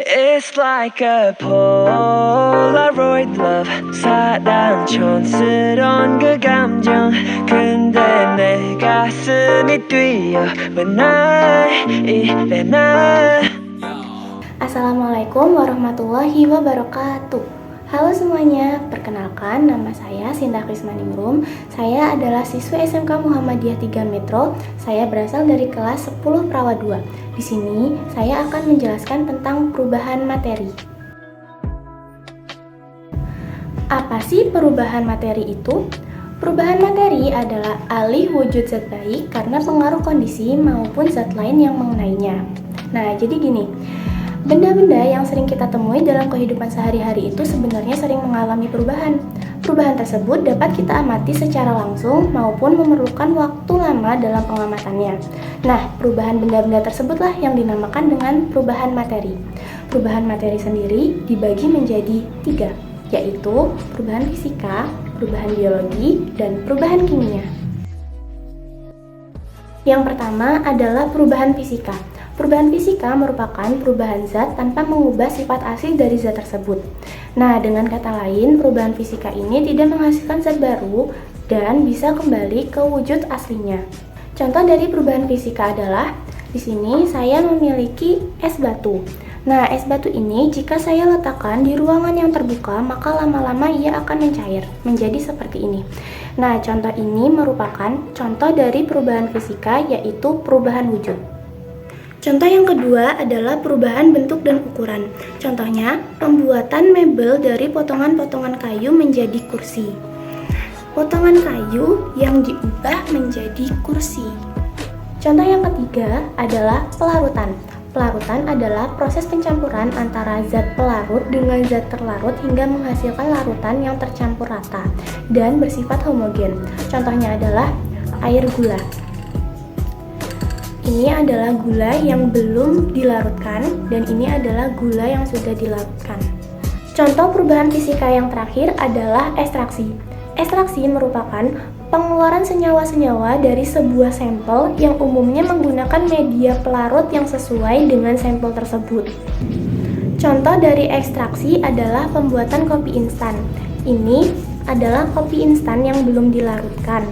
It's like a Polaroid love 사랑 촌스러운 그 감정 근데 내 가슴이 뛰어 왜 날 이래 날 Assalamualaikum warahmatullahi wabarakatuh. Halo semuanya, perkenalkan nama saya Sinta Krismaningrum. Saya adalah siswa SMK Muhammadiyah 3 Metro. Saya berasal dari kelas 10 Prawa 2. Di sini saya akan menjelaskan tentang perubahan materi. Apa sih perubahan materi itu? Perubahan materi adalah alih wujud zat baik karena pengaruh kondisi maupun zat lain yang mengenainya. Nah, jadi gini. Benda-benda yang sering kita temui dalam kehidupan sehari-hari itu sebenarnya sering mengalami perubahan. Perubahan tersebut dapat kita amati secara langsung maupun memerlukan waktu lama dalam pengamatannya. Nah, perubahan benda-benda tersebutlah yang dinamakan dengan perubahan materi. Perubahan materi sendiri dibagi menjadi 3, yaitu perubahan fisika, perubahan biologi, dan perubahan kimia. Yang pertama adalah perubahan fisika. Perubahan fisika merupakan perubahan zat tanpa mengubah sifat asli dari zat tersebut. Nah, dengan kata lain, perubahan fisika ini tidak menghasilkan zat baru dan bisa kembali ke wujud aslinya. Contoh dari perubahan fisika adalah, di sini saya memiliki es batu. Nah, es batu ini jika saya letakkan di ruangan yang terbuka, maka lama-lama ia akan mencair, menjadi seperti ini. Nah, contoh ini merupakan contoh dari perubahan fisika, yaitu perubahan wujud. Contoh yang kedua adalah perubahan bentuk dan ukuran. Contohnya, pembuatan mebel dari potongan-potongan kayu menjadi kursi. Potongan kayu yang diubah menjadi kursi. Contoh yang ketiga adalah pelarutan. Pelarutan adalah proses pencampuran antara zat pelarut dengan zat terlarut hingga menghasilkan larutan yang tercampur rata dan bersifat homogen. Contohnya adalah air gula. Ini adalah gula yang belum dilarutkan dan ini adalah gula yang sudah dilarutkan. Contoh perubahan fisika yang terakhir adalah ekstraksi. Ekstraksi merupakan pengeluaran senyawa-senyawa dari sebuah sampel yang umumnya menggunakan media pelarut yang sesuai dengan sampel tersebut. Contoh dari ekstraksi adalah pembuatan kopi instan. Ini adalah kopi instan yang belum dilarutkan.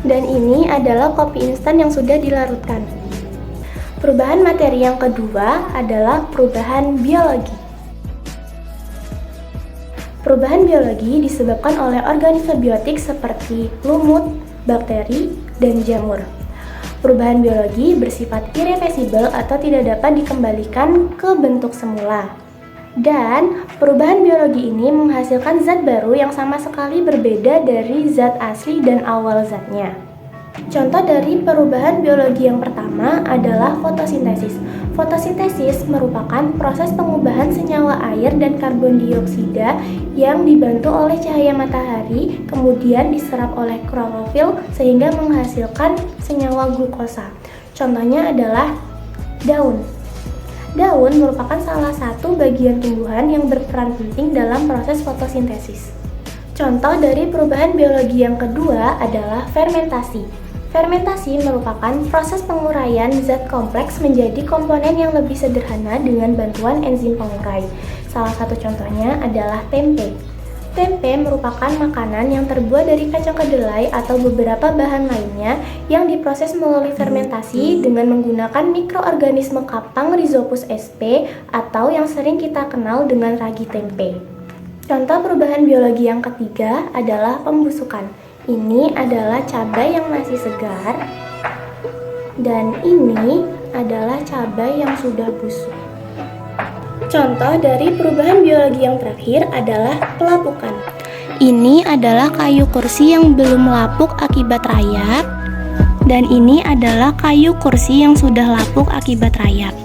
Dan ini adalah kopi instan yang sudah dilarutkan. Perubahan materi yang kedua adalah perubahan biologi. Perubahan biologi disebabkan oleh organisme biotik seperti lumut, bakteri, dan jamur. Perubahan biologi bersifat irreversibel atau tidak dapat dikembalikan ke bentuk semula. Dan perubahan biologi ini menghasilkan zat baru yang sama sekali berbeda dari zat asli dan awal zatnya. Contoh dari perubahan biologi yang pertama adalah fotosintesis. Fotosintesis merupakan proses pengubahan senyawa air dan karbon dioksida yang dibantu oleh cahaya matahari, kemudian diserap oleh klorofil sehingga menghasilkan senyawa glukosa. Contohnya adalah daun. Daun merupakan salah satu bagian tumbuhan yang berperan penting dalam proses fotosintesis. Contoh dari perubahan biologi yang kedua adalah fermentasi. Fermentasi merupakan proses penguraian zat kompleks menjadi komponen yang lebih sederhana dengan bantuan enzim pengurai. Salah satu contohnya adalah tempe. Tempe merupakan makanan yang terbuat dari kacang kedelai atau beberapa bahan lainnya yang diproses melalui fermentasi dengan menggunakan mikroorganisme kapang Rhizopus sp atau yang sering kita kenal dengan ragi tempe. Contoh perubahan biologi yang ketiga adalah pembusukan. Ini adalah cabai yang masih segar dan ini adalah cabai yang sudah busuk. Contoh dari perubahan biologi yang terakhir adalah pelapukan. Ini adalah kayu kursi yang belum lapuk akibat rayap, dan ini adalah kayu kursi yang sudah lapuk akibat rayap.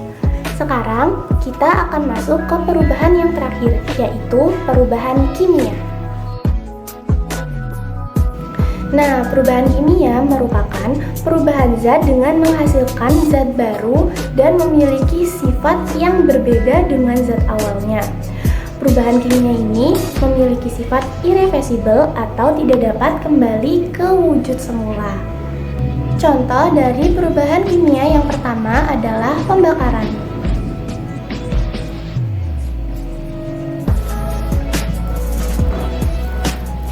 Sekarang kita akan masuk ke perubahan yang terakhir, yaitu perubahan kimia. Nah, perubahan kimia merupakan perubahan zat dengan menghasilkan zat baru dan memiliki sifat yang berbeda dengan zat awalnya. Perubahan kimia ini memiliki sifat irreversibel atau tidak dapat kembali ke wujud semula. Contoh dari perubahan kimia yang pertama adalah pembakaran.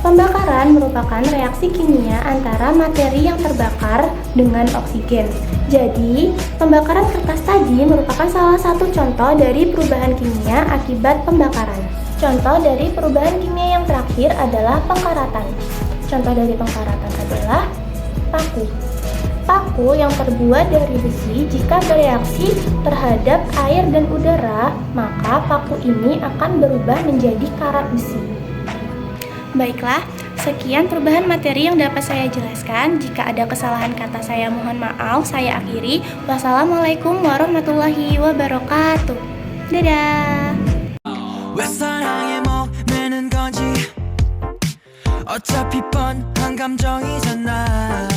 Pembakaran merupakan reaksi kimia antara materi yang terbakar dengan oksigen. Jadi, pembakaran kertas tadi merupakan salah satu contoh dari perubahan kimia akibat pembakaran. Contoh dari perubahan kimia yang terakhir adalah pengkaratan. Contoh dari pengkaratan adalah paku. Paku yang terbuat dari besi jika bereaksi terhadap air dan udara, maka paku ini akan berubah menjadi karat besi. Baiklah, sekian perubahan materi yang dapat saya jelaskan. Jika ada kesalahan kata saya mohon maaf, saya akhiri. Wassalamualaikum warahmatullahi wabarakatuh. Dadah. 왜 사랑에 목매는 건지 어차피 뻔한 감정이잖아